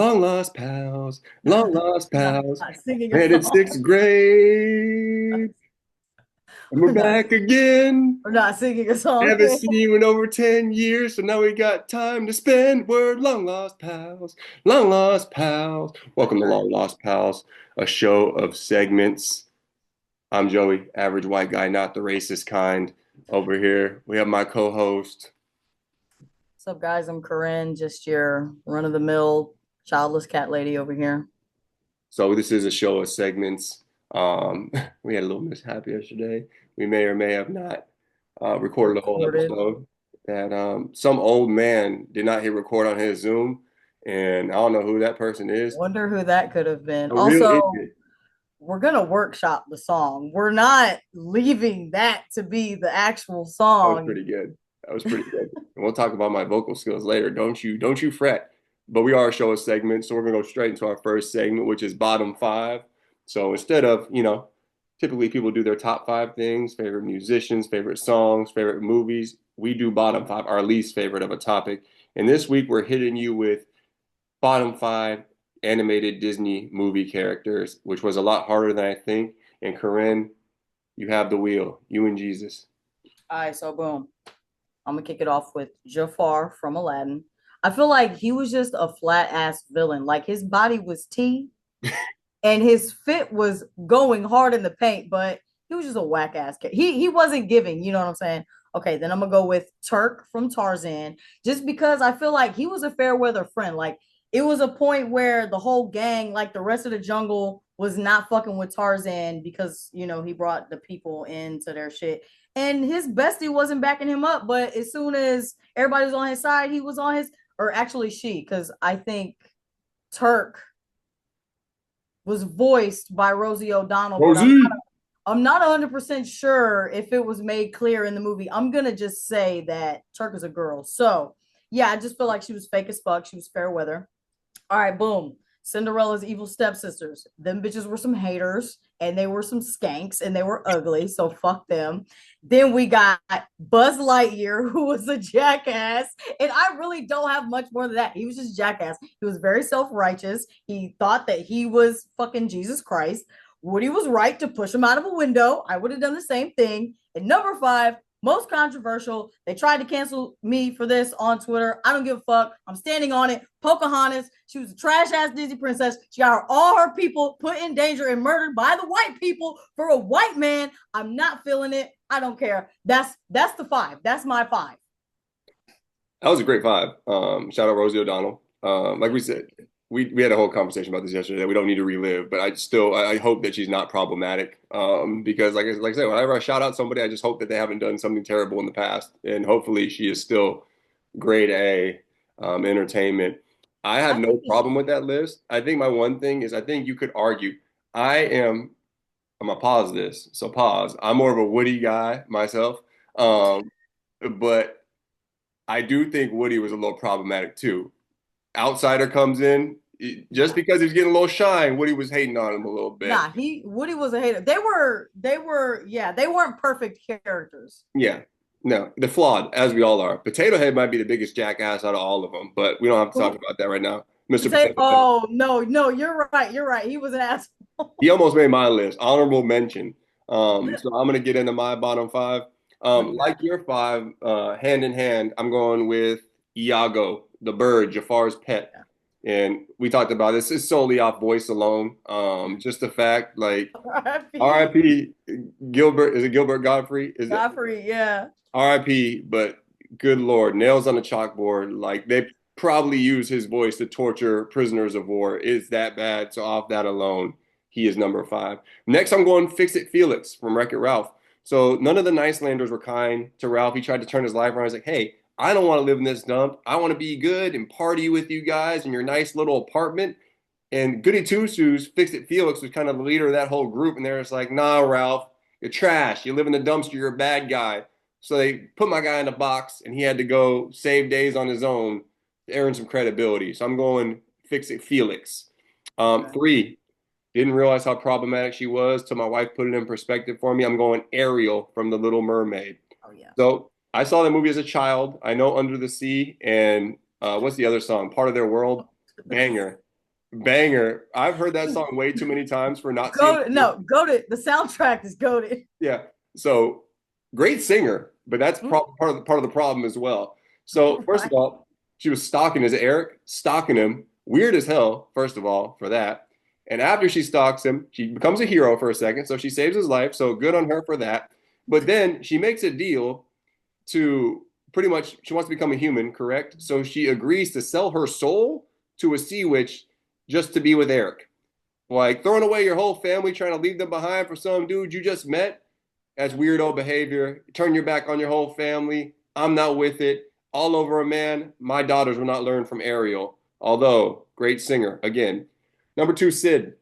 Long lost Not pals, singing a met in song. sixth grade, and we're We're not, back again. we're not singing a song. Haven't seen you in over 10 years, so now we got time to spend. Word, long lost pals, long lost pals. Welcome to Long Lost Pals, a show of segments. I'm Joey, average white guy, not the racist kind. Over here, we have my co-host. What's up, guys? I'm Karrin, just your run-of-the-mill childless cat lady over here. So this is a show of segments. Um, we had a little mishap yesterday. We may or may have not recorded a whole Recorded. episode. That some old man did not hit record on his Zoom, and I don't know who that person is. Wonder who that could have been. A real Also, idiot. we're gonna workshop the song. We're not leaving that to be the actual That was song. pretty good. That was pretty good. And we'll talk about my vocal skills later. Don't you fret. But we are a show of segments, so we're gonna go straight into our first segment, which is bottom five. So instead of, typically people do their top five things, favorite musicians, favorite songs, favorite movies. We do bottom five, our least favorite of a topic. And this week we're hitting you with bottom five animated Disney movie characters, which was a lot harder than I think. And Corinne, you have the wheel. You and Jesus. All right, so boom. I'm gonna kick it off with Jafar from Aladdin. I feel like he was just a flat ass villain. Like his body was tea and his fit was going hard in the paint, but he was just a whack ass kid. He wasn't giving, you know what I'm saying? Okay, then I'm gonna go with Turk from Tarzan, just because I feel like he was a fair weather friend. Like it was a point where the whole gang, like the rest of the jungle, was not fucking with Tarzan because he brought the people into their shit. And his bestie wasn't backing him up, but as soon as everybody was on his side, he was on his, or actually she, because I think Turk was voiced by Rosie O'Donnell, but Rosie. I'm not 100% sure if it was made clear in the movie. I'm gonna just say that Turk is a girl. So yeah, I just feel like she was fake as fuck. She was fair weather. All right, boom. Cinderella's evil stepsisters. Them bitches were some haters and they were some skanks and they were ugly. So fuck them. Then we got Buzz Lightyear, who was a jackass. And I really don't have much more than that. He was just jackass. He was very self righteous. He thought that he was fucking Jesus Christ. Woody was right to push him out of a window. I would have done the same thing. And number five, most controversial. They tried to cancel me for this on Twitter. I don't give a fuck. I'm standing on it. Pocahontas, she was a trash ass Disney princess. She got all her people put in danger and murdered by the white people for a white man. I'm not feeling it. I don't care. That's the five. That's my five. That was a great five. Shout out Rosie O'Donnell. Like we said, we had a whole conversation about this yesterday that we don't need to relive, but I hope that she's not problematic. Because like I said, whenever I shout out somebody, I just hope that they haven't done something terrible in the past, and hopefully she is still grade A entertainment. I have I no think it's problem with that list. I think my one thing is I think you could argue. I am. I'm gonna pause this. So pause. I'm more of a Woody guy myself. But I do think Woody was a little problematic too. Outsider comes in, just nah. because he's getting a little shine, Woody was hating on him a little bit. Nah, he Woody was a hater. They were yeah, they weren't perfect characters. Yeah, no, they're flawed, as we all are. Potato Head might be the biggest jackass out of all of them, but we don't have to talk Who about that right now. Mr. say, Potato Head. oh no, no, you're right. You're right. He was an asshole. He almost made my list. Honorable mention. So I'm gonna get into my bottom five. What do you Like got? your five, hand in hand, I'm going with Iago, the bird, Jafar's pet. And we talked about this. It's solely off voice alone. Just the fact, like R.I.P. R.I.P. Gilbert. Is it Gilbert Godfrey? Is it Godfrey, yeah. R.I.P. But good Lord, nails on a chalkboard. Like they probably use his voice to torture prisoners of war. It's that bad. So off that alone, he is number five. Next, I'm going Fix It Felix from Wreck-It Ralph. So none of the Nicelanders were kind to Ralph. He tried to turn his life around. He's like, hey, I don't want to live in this dump. I want to be good and party with you guys in your nice little apartment. And Goody Two Shoes, Fix It Felix, was kind of the leader of that whole group. And they're just like, nah, Ralph, you're trash. You live in the dumpster. You're a bad guy. So they put my guy in a box, and he had to go save days on his own to earn some credibility. So I'm going Fix It Felix. Okay. Three, didn't realize how problematic she was till my wife put it in perspective for me. I'm going Ariel from The Little Mermaid. Oh yeah. So I saw that movie as a child. I know Under the Sea and what's the other song? Part of Their World. Banger. banger. I've heard that song way too many times for not seeing Go the no, movie. go to the soundtrack is goaded. Yeah. So great singer, but that's part of the problem as well. So first of Right. all, she was stalking his Eric, stalking him. Weird as hell, first of all, for that. And after she stalks him, she becomes a hero for a second. So she saves his life. So good on her for that. But then she makes a deal to pretty much, she wants to become a human, correct? So she agrees to sell her soul to a sea witch just to be with Eric. Like throwing away your whole family, trying to leave them behind for some dude you just met. That's weirdo behavior. Turn your back on your whole family. I'm not with it. All over a man. My daughters will not learn from Ariel. Although, great singer, again. Number two, Sid,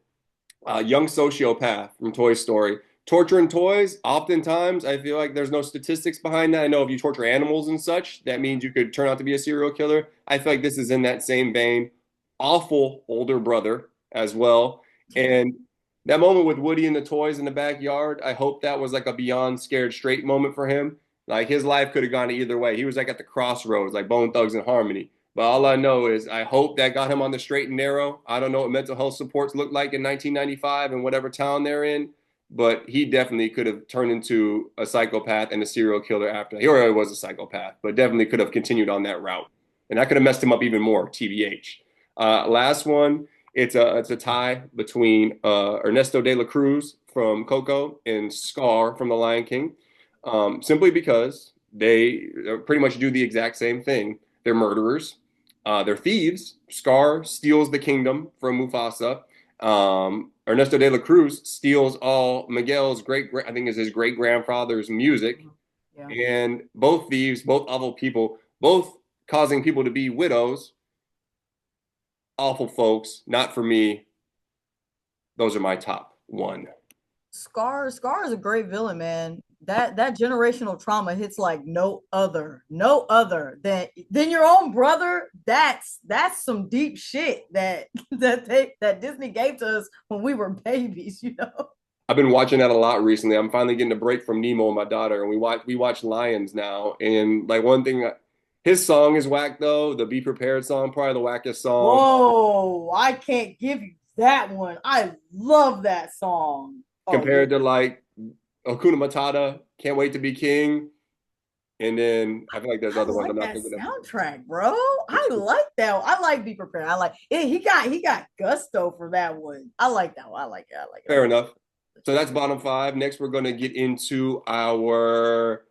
young sociopath from Toy Story. Torturing toys, oftentimes, I feel like there's no statistics behind that. I know if you torture animals and such, that means you could turn out to be a serial killer. I feel like this is in that same vein. Awful older brother as well. And that moment with Woody and the toys in the backyard, I hope that was like a beyond scared straight moment for him. Like his life could have gone either way. He was like at the crossroads, like Bone Thugs and Harmony. But all I know is I hope that got him on the straight and narrow. I don't know what mental health supports look like in 1995 in whatever town they're in, but he definitely could have turned into a psychopath and a serial killer after. He already was a psychopath, but definitely could have continued on that route. And that could have messed him up even more, TBH. Last one, it's a tie between Ernesto de la Cruz from Coco and Scar from The Lion King, simply because they pretty much do the exact same thing. They're murderers. They're thieves. Scar steals the kingdom from Mufasa. Ernesto de la Cruz steals all Miguel's I think is his great grandfather's music. Yeah. And both thieves, both awful people, both causing people to be widows. Awful folks. Not for me. Those are my top one. Scar is a great villain, man. That generational trauma hits like no other than your own brother. That's some deep shit that Disney gave to us when we were babies, you know. I've been watching that a lot recently. I'm finally getting a break from Nemo and my daughter, and we watch Lions now. And like one thing, his song is whack though. The Be Prepared song, probably the wackest song Whoa, I can't give you that one. I love that song. Oh yeah. compared to like Hakuna Matata, Can't Wait to Be King. And then I feel like there's I other ones I'm like not that thinking of. soundtrack, bro. I like that. I like Be Prepared. I like it. He got gusto for that one. I like that one. I like it. I like it. I Fair like enough. So that's bottom five. Next, we're going to get into our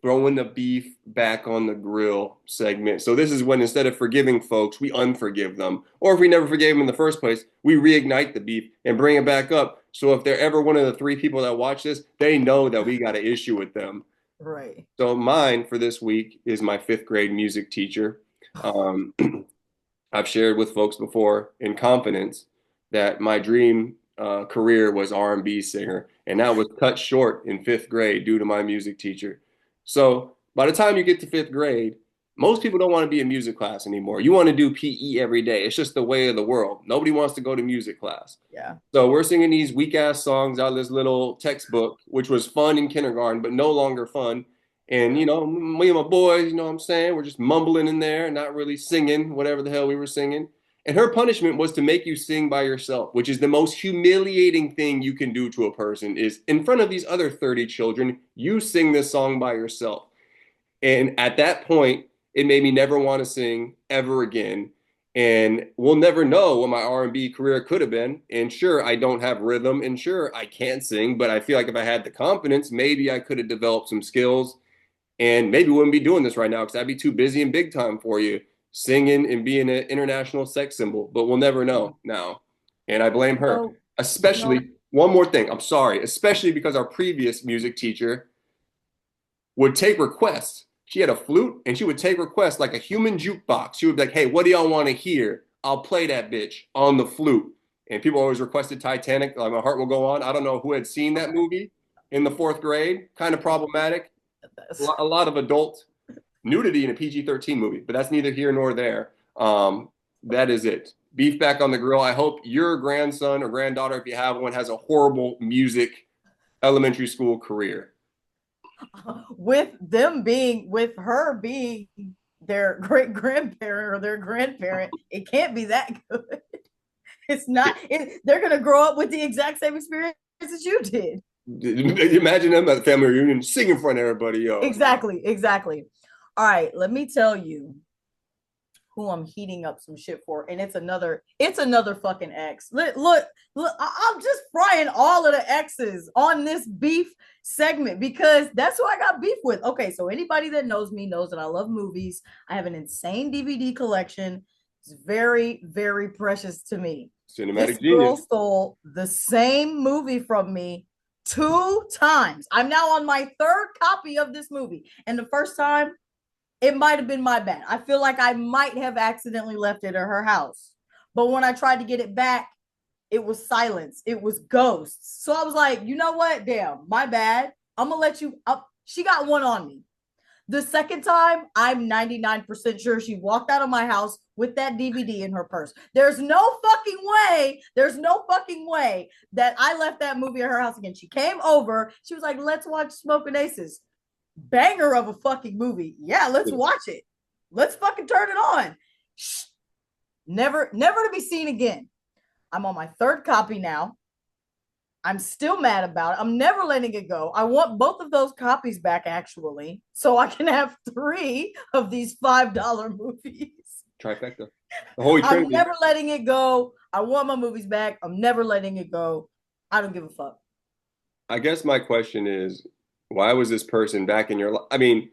throwing the beef back on the grill segment. So this is when instead of forgiving folks, we unforgive them. Or if we never forgave them in the first place, we reignite the beef and bring it back up. So if they're ever one of the three people that watch this, they know that we got an issue with them. it. Right. So mine for this week is my fifth grade music teacher. Um, I've shared with folks before in confidence that my dream career was R&B singer, and that was cut short in fifth grade due to my music teacher. So by the time you get to fifth grade, most people don't want to be in music class anymore. You want to do PE every day. It's just the way of the world. Nobody wants to go to music class. Yeah. So we're singing these weak ass songs out of this little textbook, which was fun in kindergarten, but no longer fun. And, Yeah. me and my boys, you know what I'm saying? We're just mumbling in there, not really singing whatever the hell we were singing. And her punishment was to make you sing by yourself, which is the most humiliating thing you can do to a person is in front of these other 30 children, you sing this song by yourself. And at that point, it made me never want to sing ever again. And we'll never know what my R&B career could have been. And sure, I don't have rhythm, and sure, I can't sing, but I feel like if I had the confidence, maybe I could have developed some skills and maybe wouldn't be doing this right now because I'd be too busy and big time for you, singing and being an international sex symbol. But we'll never know now. And I blame her. So, Especially, one more thing, I'm sorry, especially because our previous music teacher would take requests. She had a flute and she would take requests like a human jukebox. She would be like, hey, what do y'all want to hear? I'll play that bitch on the flute. And people always requested Titanic. Like, my heart will go on. I don't know who had seen that movie in the fourth grade. Kind of problematic. that's A lot of adult nudity in a PG-13 movie, but that's neither here nor there. That is it. Beef back on the grill. I hope your grandson or granddaughter, if you have one, has a horrible music elementary school career. with her being their great grandparent or their grandparent, it can't be that good. It's not. They're gonna grow up with the exact same experience as you did. Imagine them at the family reunion singing in front of everybody. Yo, Exactly. Exactly. All right. Let me tell you who I'm heating up some shit for, and it's another fucking ex. Look, I'm just frying all of the exes on this beef segment because that's who I got beef with. Okay, so anybody that knows me knows that I love movies. I have an insane DVD collection. It's very, very precious to me. This cinematic girl genius. stole the same movie from me 2 times. I'm now on my third copy of this movie, and the first time it might have been my bad. I feel like I might have accidentally left it at her house. But when I tried to get it back, it was silence. It was ghosts. So I was like, you know what? Damn, my bad. I'm going to let you up. She got one on me. The second time, I'm 99% sure she walked out of my house with that DVD in her purse. There's no fucking way that I left that movie at her house again. She came over. She was like, let's watch Smoking Aces. Banger of a fucking movie. Yeah, let's watch it. Let's fucking turn it on. Shh. Never to be seen again. I'm on my third copy now. I'm still mad about it. I'm never letting it go. I want both of those copies back, actually, so I can have 3 of these $5 movies. Trifecta. The Holy I'm Trinity. never letting it go. I want my movies back. I'm never letting it go. I don't give a fuck. I guess my question is, why was this person back in your life? I mean,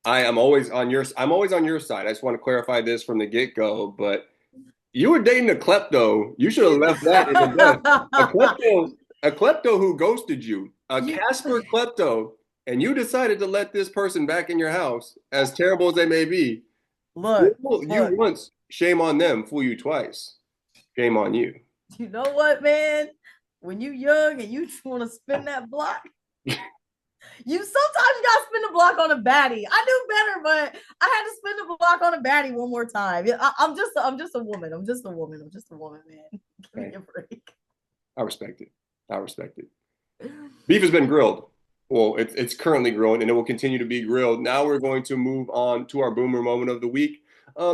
I'm always on your side. I just want to clarify this from the get-go, but you were dating a klepto. You should have left that in the dust. A klepto who ghosted you, a Casper klepto, and you decided to let this person back in your house, as terrible as they may be. Look, You once, shame on them, fool you twice. Shame on you. You know what, man? When you young and you just want to spin that block, you sometimes gotta spin the block on a baddie. I knew better, but I had to spin the block on a baddie one more time. I'm just a woman. I'm just a woman, man. Give me a break. I respect it. I respect it. Beef has been grilled. Well, it's currently growing and it will continue to be grilled. Now we're going to move on to our boomer moment of the week.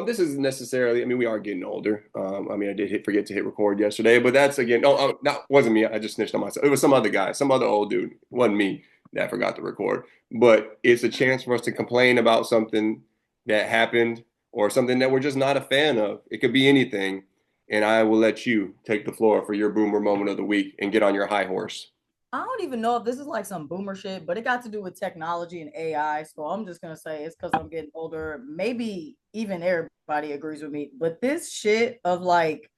This isn't necessarily, I mean, we are getting older. I mean, I did forget to hit record yesterday, but that's again, that wasn't me. I just snitched on myself. It was some other guy, some other old dude. It wasn't me that forgot to record. But it's a chance for us to complain about something that happened or something that we're just not a fan of. It could be anything. And I will let you take the floor for your boomer moment of the week and get on your high horse. I don't even know if this is like some boomer shit, but it got to do with technology and AI. So I'm just gonna say it's because I'm getting older. Maybe even everybody agrees with me, but this shit of like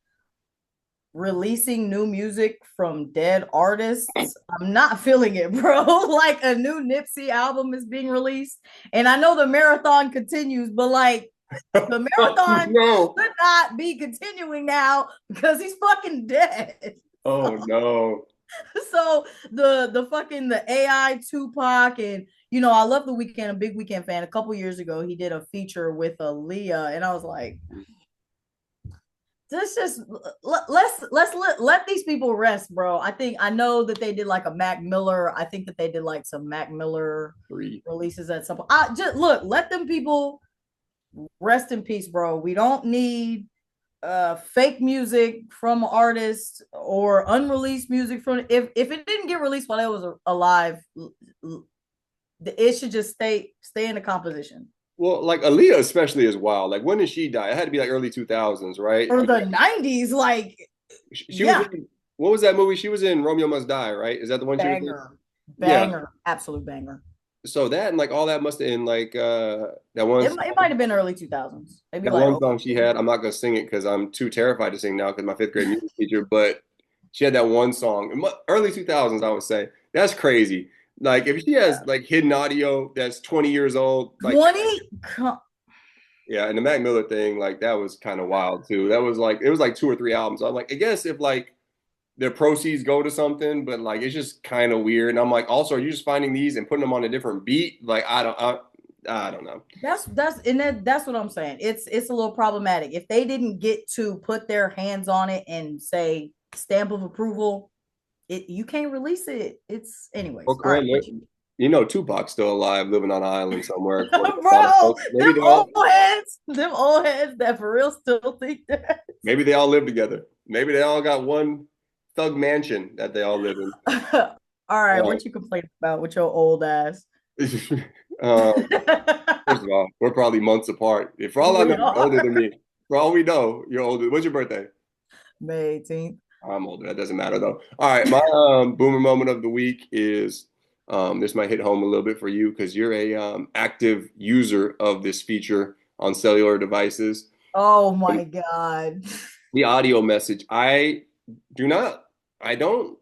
releasing new music from dead artists, I'm not feeling it, bro. Like a new Nipsey album is being released, and I know the marathon continues, but like the marathon should not be continuing now because he's fucking dead. Oh no. So the AI Tupac, and I love The Weeknd, a big Weeknd fan. A couple years ago he did a feature with Aaliyah, and I was like, let's just let these people rest, bro. I know that they did like a Mac Miller. I think that they did like some Mac Miller releases at some point. I just let them people rest in peace, bro. We don't need fake music from artists or unreleased music from if it didn't get released while it was alive, it should just stay in the composition. Well, like Aaliyah especially is wild. Like when did she die? It had to be like early 2000s, right? Or the 90s, like she was in, what was that movie? She was in Romeo Must Die, right? Is that the one she was in? Banger, absolute banger. So that and like all that must have been like that one. It might have been early 2000s. Maybe that like one song she had. I'm not gonna sing it because I'm too terrified to sing now because my fifth grade music teacher. But she had that one song, early 2000s, I would say. That's crazy. Like if she has like hidden audio that's 20 years old, like 20. Yeah, and the Mac Miller thing, like that was kind of wild too. That was like it was like 2 or 3 albums. I'm like, I guess if like their proceeds go to something, but like it's just kind of weird. And I'm like, also, are you just finding these and putting them on a different beat? Like I don't know. That's what I'm saying. It's a little problematic. If they didn't get to put their hands on it and say stamp of approval, you can't release it. It's anyways. Well, Karrin, you know Tupac's still alive, living on an island somewhere. Bro, them old heads that for real still think that. Maybe they all live together. Maybe they all got one thug mansion that they all live in. All right, Uh, what you complaining about with your old ass? uh, first of all, we're probably months apart. If for all I know, We you're older are than me. For all we know, you're older. What's your birthday? May 18th. I'm older. That doesn't matter though. All right, my boomer moment of the week is this might hit home a little bit for you because you're a active user of this feature on cellular devices. Oh my God. The audio message. Do not, I don't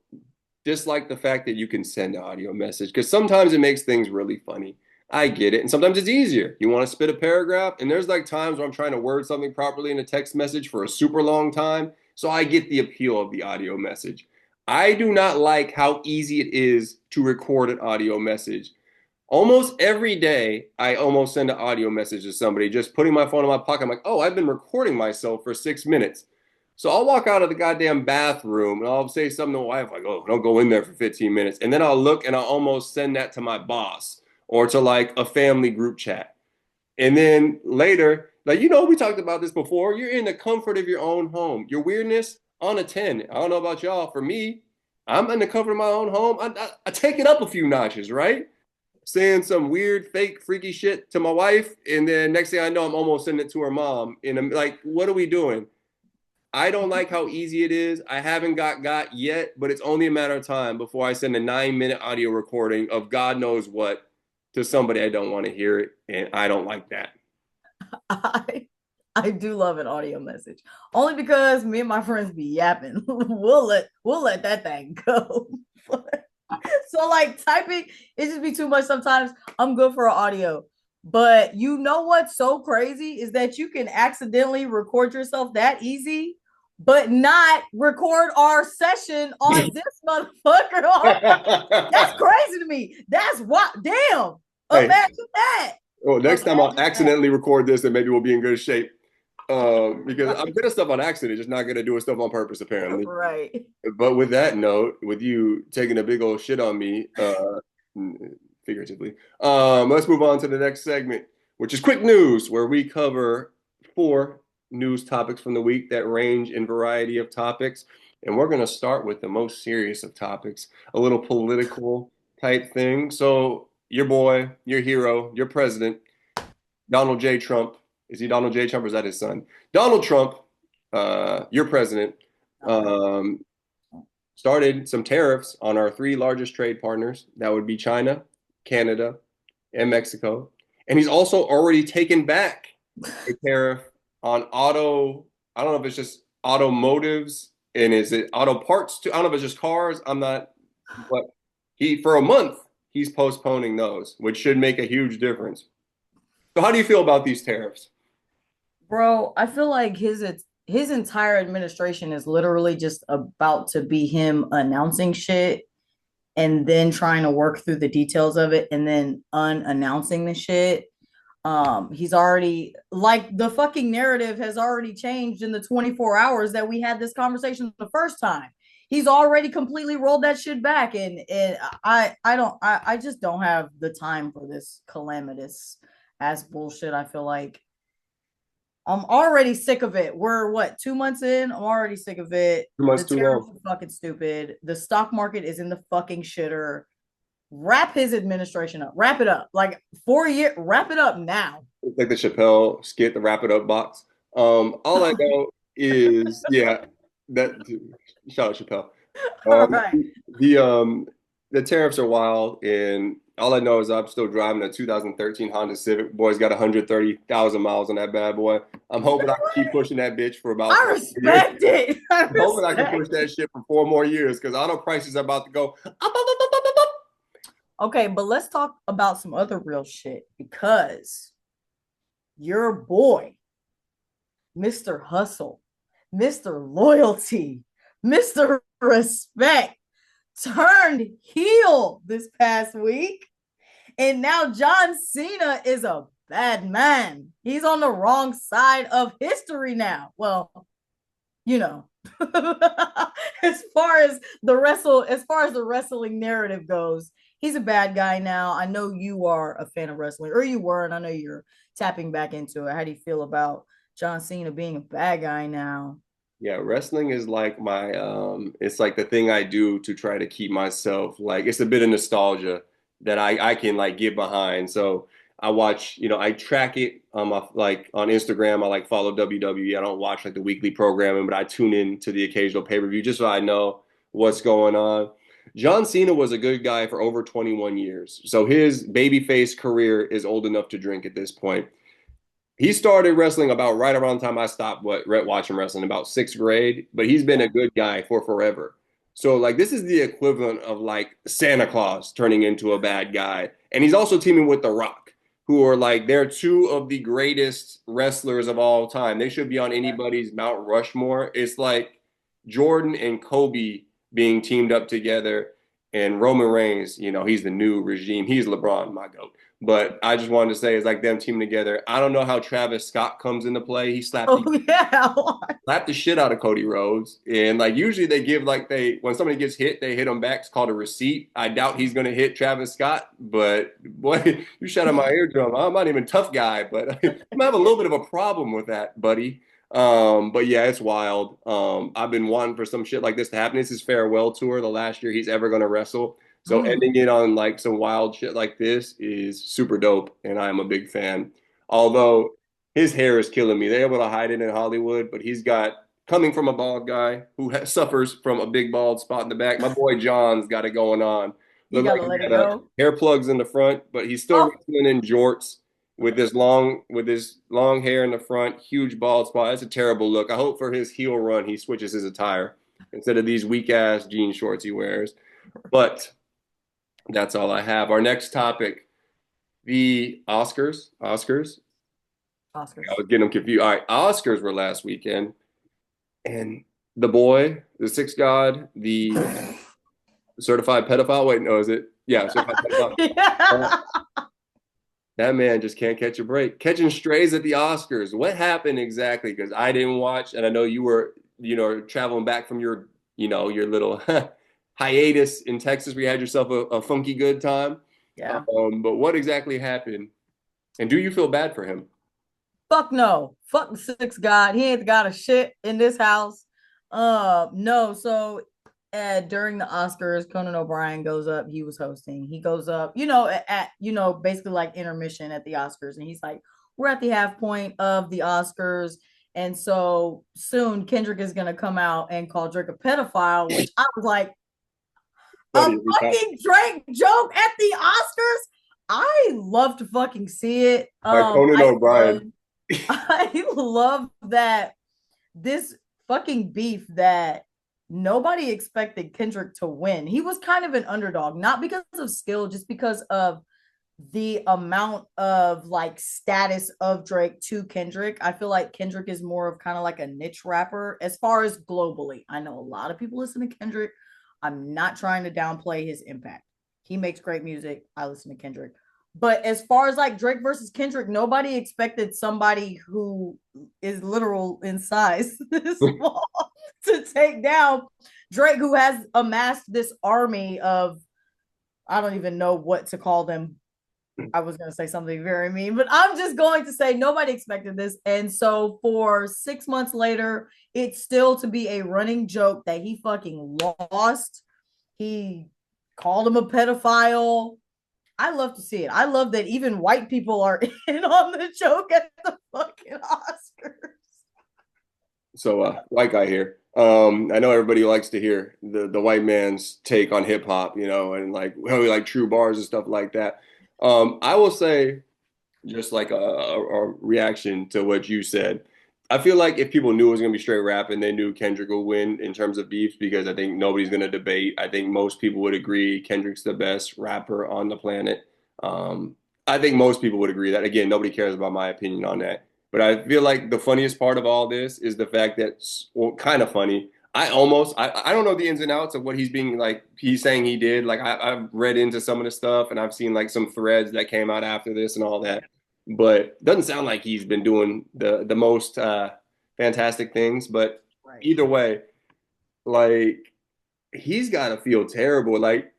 dislike the fact that you can send an audio message because sometimes it makes things really funny. I get it. And sometimes it's easier. You want to spit a paragraph, and there's like times where I'm trying to word something properly in a text message for a super long time. So I get the appeal of the audio message. I do not like how easy it is to record an audio message. Almost every day, I almost send an audio message to somebody, just putting my phone in my pocket. I'm like, oh, I've been recording myself for 6 minutes. So I'll walk out of the goddamn bathroom and I'll say something to my wife, like, oh, don't go in there for 15 minutes. And then I'll look and I'll almost send that to my boss or to like a family group chat. And then later, like, we talked about this before. You're in the comfort of your own home. Your weirdness on a 10. I don't know about y'all. For me, I'm in the comfort of my own home. I take it up a few notches, right? Saying some weird, fake, freaky shit to my wife, and then next thing I know, I'm almost sending it to her mom. And I'm like, what are we doing? I don't like how easy it is. I haven't got yet, but it's only a matter of time before I send a 9-minute audio recording of God knows what to somebody I don't want to hear it, and I don't like that. I I do love an audio message. Only because me and my friends be yapping. We'll let that thing go. So like typing, it just be too much sometimes. I'm good for audio. But you know what's so crazy is that you can accidentally record yourself that easy, but not record our session on this motherfucker. That's crazy to me. That's what damn. Hey, Imagine that. well, next time I'll Imagine that. accidentally record this, and maybe we'll be in good shape. Because I'm good at stuff on accident, just not good at doing stuff on purpose, apparently. Right. But with that note, with you taking a big old shit on me, figuratively, let's move on to the next segment, which is quick news, where we cover 4 news topics from the week that range in variety of topics. And we're going to start with the most serious of topics, a little political type thing. So, your boy, your hero, your president, Donald J. Trump. Is he Donald J. Trump or is that his son? Donald Trump, your president, Okay. um, started some tariffs on our 3 largest trade partners. That would be China, Canada, and Mexico. And he's also already taken back a tariff on auto. I don't know if it's just automotives and is it auto parts too? I don't know if it's just cars. I'm not, but for a month, he's postponing those, which should make a huge difference. So, how do you feel about these tariffs? Bro, I feel like his entire administration is literally just about to be him announcing shit and then trying to work through the details of it and then unannouncing the shit. He's already like the fucking narrative has already changed in the 24 hours that we had this conversation the first time. He's already completely rolled that shit back, and I just don't have the time for this calamitous ass bullshit. I feel like I'm already sick of it. We're what, 2 months in? I'm already sick of it. 2 months The too tariffs long. are fucking stupid. The stock market is in the fucking shitter. Wrap his administration up. Wrap it up. Like 4 years. Wrap it up now. It's like the Chappelle skit, the wrap it up box. All I know is, yeah, that shout out Chappelle. All Um, right. the um, the tariffs are wild, and all I know is I'm still driving a 2013 Honda Civic. Boy's got 130,000 miles on that bad boy. I'm hoping I can keep pushing that bitch for about I 4 years. respect it. I I'm hoping I can push respect that it. shit for 4 more years because auto prices are about to go up. Okay, but let's talk about some other real shit because your boy, Mr. Hustle, Mr. Loyalty, Mr. Respect turned heel this past week. And now John Cena is a bad man. He's on the wrong side of history now. Well, you know, as far as the wrestling narrative goes, he's a bad guy now. I know you are a fan of wrestling, or you were, and I know you're tapping back into it. How do you feel about John Cena being a bad guy now? Yeah, wrestling is like my it's like the thing I do to try to keep myself like it's a bit of nostalgia that I can like get behind. So I watch, I track it like on Instagram. I like follow WWE. I don't watch like the weekly programming, but I tune in to the occasional pay-per-view just so I know what's going on. John Cena was a good guy for over 21 years. So his babyface career is old enough to drink at this point. He started wrestling about right around the time I stopped watching wrestling, about sixth grade, but he's been a Yeah. good guy for forever. So like this is the equivalent of like Santa Claus turning into a bad guy. And he's also teaming with The Rock, who are like they're two of the greatest wrestlers of all time. They should be on anybody's Mount Rushmore. It's like Jordan and Kobe being teamed up together and Roman Reigns, he's the new regime. He's LeBron, my goat. But I just wanted to say it's like them teaming together. I don't know how Travis Scott comes into play. He Oh yeah. slapped the shit out of Cody Rhodes. And like usually they give like they when somebody gets hit, they hit them back. It's called a receipt. I doubt he's gonna hit Travis Scott, but boy, you shot on my eardrum. I'm not even a tough guy, but I might have a little bit of a problem with that, buddy. But yeah, it's wild. I've been wanting for some shit like this to happen. This is farewell tour, the last year he's ever gonna wrestle. So Mm, ending it on like some wild shit like this is super dope, and I am a big fan. Although his hair is killing me. They're able to hide it in Hollywood, but he's got coming from a bald guy who suffers from a big bald spot in the back. My boy John's got it going on. you Look like gotta he's let it got go. hair plugs in the front, but he's still Oh, wrestling in jorts with his long hair in the front, huge bald spot. That's a terrible look. I hope for his heel run he switches his attire instead of these weak ass jean shorts he wears. But that's all I have. Our next topic, the Oscars. Oscars. I Oscars. was getting them confused. All right, Oscars were last weekend, and the boy, the sixth god, the certified pedophile. Wait, no, is it? Yeah, certified pedophile. Uh, Yeah. that man just can't catch a break. Catching strays at the Oscars. What happened exactly? Because I didn't watch, and I know you were, traveling back from your little hiatus in Texas where you had yourself a funky good time. Yeah. But what exactly happened? And do you feel bad for him? Fuck no. Fuck the sixth god. He ain't the god of shit in this house. No. So during the Oscars, Conan O'Brien goes up. He was hosting. He goes up, basically like intermission at the Oscars, and he's like, "We're at the half point of the Oscars." And so soon Kendrick is gonna come out and call Drake a pedophile, which I was like, a Buddy, every time. fucking Drake joke at the Oscars. I love to fucking see it. By Conan O'Brien. I love that this fucking beef that nobody expected Kendrick to win. He was kind of an underdog, not because of skill, just because of the amount of like status of Drake to Kendrick. I feel like Kendrick is more of kind of like a niche rapper as far as globally. I know a lot of people listen to Kendrick. I'm not trying to downplay his impact. He makes great music. I listen to Kendrick. But as far as like Drake versus Kendrick, nobody expected somebody who is literal in size this small to take down Drake, who has amassed this army of, I don't even know what to call them. I was going to say something very mean, but I'm just going to say nobody expected this. And so for 6 months later, it's still to be a running joke that he fucking lost. He called him a pedophile. I love to see it. I love that even white people are in on the joke at the fucking Oscars. So, white guy here. I know everybody likes to hear the white man's take on hip hop, and like how we like true bars and stuff like that. I will say, just like a reaction to what you said. I feel like if people knew it was going to be straight rap and they knew Kendrick would win in terms of beefs, because I think nobody's going to debate. I think most people would agree Kendrick's the best rapper on the planet. Um, I think most people would agree that. Again, nobody cares about my opinion on that. But I feel like the funniest part of all this is the fact that, well, kind of funny. I don't know the ins and outs of what he's saying he did. Like I've read into some of the stuff and I've seen like some threads that came out after this and all that, but doesn't sound like he's been doing the most fantastic things. But Right. either way, like he's got to feel terrible. Like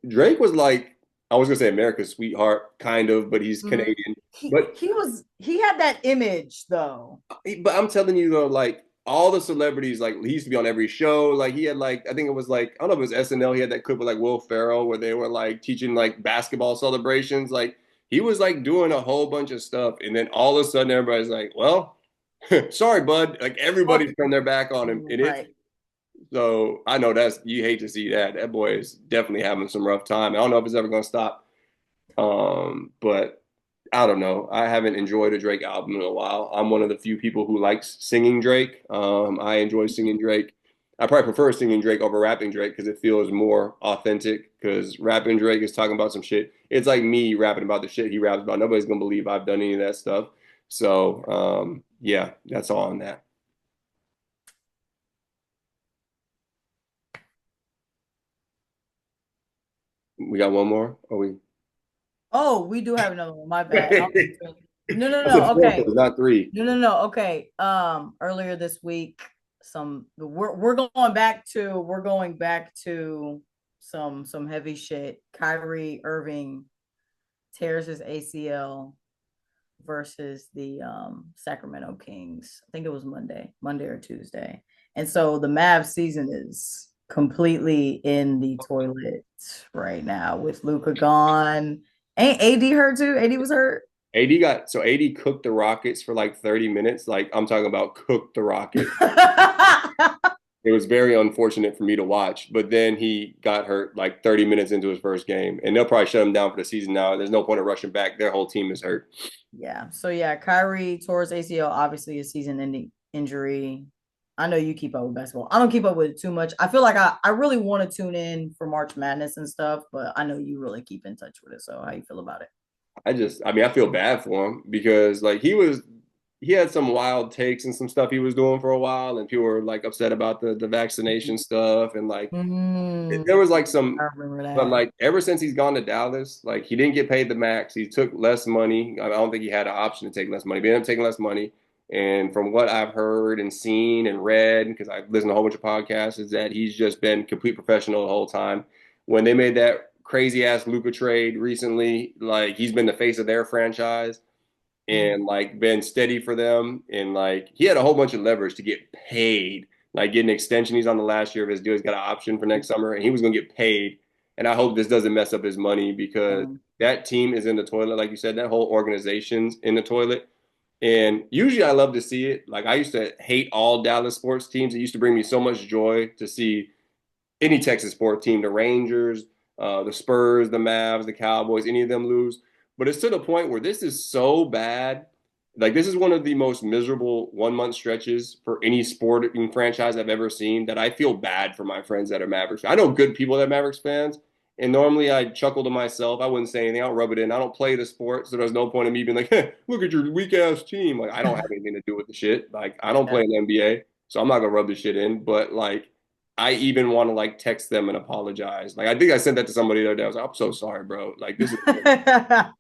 Drake was like I was gonna say America's sweetheart, kind of, but he's Mm-hmm. Canadian. He But he was he had that image though. but I'm telling you though, like all the celebrities, like he used to be on every show. Like he had like I think it was like I don't know if it was SNL. He had that clip with like Will Ferrell where they were like teaching like basketball celebrations. Like he was like doing a whole bunch of stuff, and then all of a sudden everybody's like, "Well, sorry, bud." Like Fuck everybody's turned their back on him, you, and it's right. so I know that's you hate to see that. That boy is definitely having some rough time. I don't know if it's ever gonna stop. But I don't know. I haven't enjoyed a Drake album in a while. I'm one of the few people who likes singing Drake. I enjoy singing Drake. I probably prefer singing Drake over rapping Drake because it feels more authentic. Because rapping Drake is talking about some shit. It's like me rapping about the shit he raps about. Nobody's gonna believe I've done any of that stuff. So yeah, that's all on that. We got one more. Are we? Oh, we do have another one. My bad. I No, no, said no. four, Okay. not three. No, no, no. Okay. Earlier this week, we're going back to some heavy shit. Kyrie Irving tears his ACL versus the Sacramento Kings. I think it was Monday or Tuesday. And so the Mavs season is completely in the toilet right now with Luca gone. Ain't AD hurt too? AD was hurt. AD cooked the Rockets for like 30 minutes. Like I'm talking about cooked the Rockets. It was very unfortunate for me to watch, but then he got hurt like 30 minutes into his first game, and they'll probably shut him down for the season now. There's no point of rushing back. Their whole team is hurt. Yeah. So yeah, Kyrie tore his ACL, obviously a season-ending injury. I know you keep up with basketball. I don't keep up with it too much. I feel like I really want to tune in for March Madness and stuff, but I know you really keep in touch with it. So how you feel about it? I mean, I feel bad for him because like he had some wild takes and some stuff he was doing for a while, and people were like upset about the vaccination stuff, and like there Mm, was like I some, remember but that. like ever since he's gone to Dallas, like he didn't get paid the max. He took less money. I don't think he had an option to take less money. But he ended up taking less money. And from what I've heard and seen and read, because I've listened to a whole bunch of podcasts, is that he's just been complete professional the whole time. When they made that crazy ass Luca trade recently, like he's been the face of their franchise Mm, and like been steady for them. And like he had a whole bunch of leverage to get paid, like get an extension. He's on the last year of his deal. He's got an option for next summer, and he was going to get paid. And I hope this doesn't mess up his money because mm, that team is in the toilet, like you said. That whole organization's in the toilet. And usually I love to see it. Like I used to hate all Dallas sports teams. It used to bring me so much joy to see any Texas sport team, the Rangers, the Spurs, the Mavs, the Cowboys, any of them lose. But it's to the point where this is so bad. Like this is one of the most miserable 1 month stretches for any sporting franchise I've ever seen that I feel bad for my friends that are Mavericks. I know good people that are Mavericks fans, and normally I chuckle to myself. I wouldn't say anything. I don't rub it in. I don't play the sport, so there's no point in me being like, hey, "Look at your weak ass team." Like I don't have anything to do with the shit. Like I don't play in the NBA, so I'm not gonna rub the shit in. But like I even want to like text them and apologize. Like I think I sent that to somebody the other day. I was like, I'm so sorry, bro. Like this is yeah.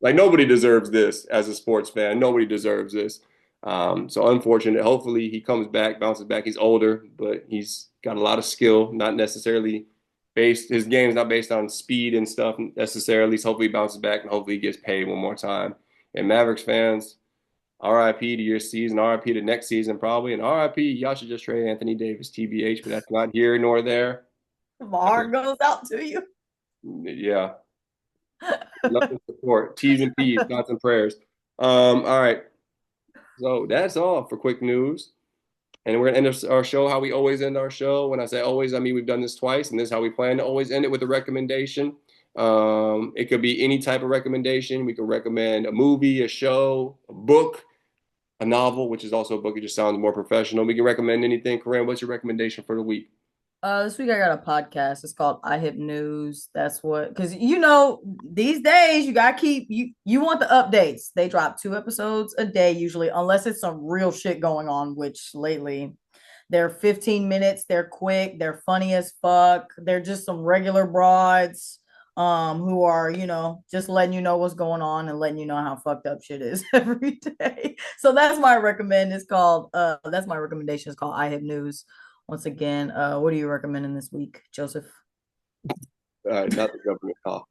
like nobody deserves this as a sports fan. Nobody deserves this. So unfortunate. Hopefully he comes back, bounces back. He's older, but he's got a lot of skill. Not necessarily based. His game's not based on speed and stuff necessarily. So hopefully he bounces back and hopefully he gets paid one more time. And Mavericks fans, RIP to your season, RIP to next season probably, and RIP. Y'all should just trade Anthony Davis, TBH, but that's not here nor there. My heart goes out to you. Yeah, love and support. T's and P's, thoughts and prayers. All right. So that's all for quick news. And we're gonna end our show how we always end our show. When I say always, I mean we've done this twice, and this is how we plan to always end it with a recommendation. It could be any type of recommendation. We could recommend a movie, a show, a book, a novel, which is also a book. It just sounds more professional. We can recommend anything. Corinne, what's your recommendation for the week? This week I got a podcast. It's called I Hip News. That's what, because these days you gotta keep you want the updates. They drop 2 episodes a day usually, unless it's some real shit going on, which lately they're 15 minutes, they're quick, they're funny as fuck. They're just some regular broads who are, just letting you know what's going on and letting you know how fucked up shit is every day. So that's my recommendation. It's called I Hip News. Once again, what are you recommending this week, Joseph? All right, not the government call.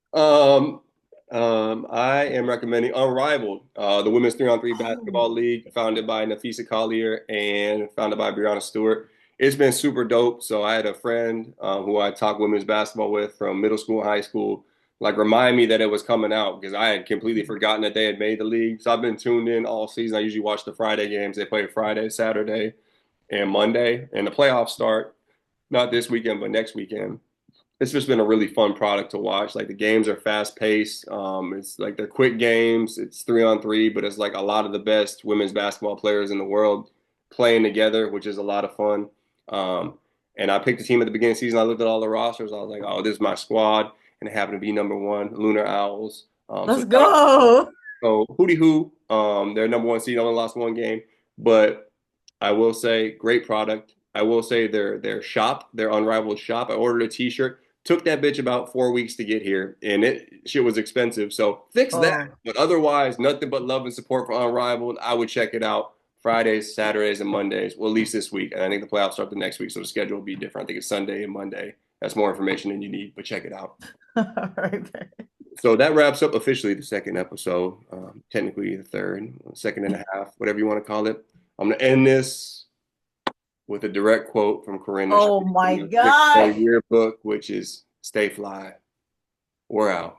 I am recommending Unrivaled, the women's 3-on-3 Oh, basketball league, founded by Nafisa Collier and founded by Brianna Stewart. It's been super dope. So I had a friend who I talked women's basketball with from middle school, high school, like remind me that it was coming out because I had completely forgotten that they had made the league. So I've been tuned in all season. I usually watch the Friday games. They play Friday, Saturday, and Monday, and the playoffs start not this weekend, but next weekend. It's just been a really fun product to watch. Like the games are fast paced. It's like they're quick games. It's 3-on-3, but it's like a lot of the best women's basketball players in the world playing together, which is a lot of fun. Um, and I picked a team at the beginning of the season. I looked at all the rosters. I was like, oh, this is my squad. And it happened to be number one, Lunar Owls. So let's shout out, go. so Hootie Hoo. They're number one seed, only lost one game. But I will say, great product. I will say their shop, their unrivaled shop. I ordered a t-shirt. Took that bitch about 4 weeks to get here, and it shit was expensive. So fix that. Oh, But otherwise, nothing but love and support for Unrivaled. I would check it out Fridays, Saturdays, and Mondays. Well, at least this week. And I think the playoffs start the next week, so the schedule will be different. I think it's Sunday and Monday. That's more information than you need, but check it out. all right. So that wraps up officially the second episode, technically the third, second and a half, whatever you want to call it. I'm going to end this with a direct quote from Karrin that she Oh in my the 6-day God. yearbook, which is stay fly. We're out.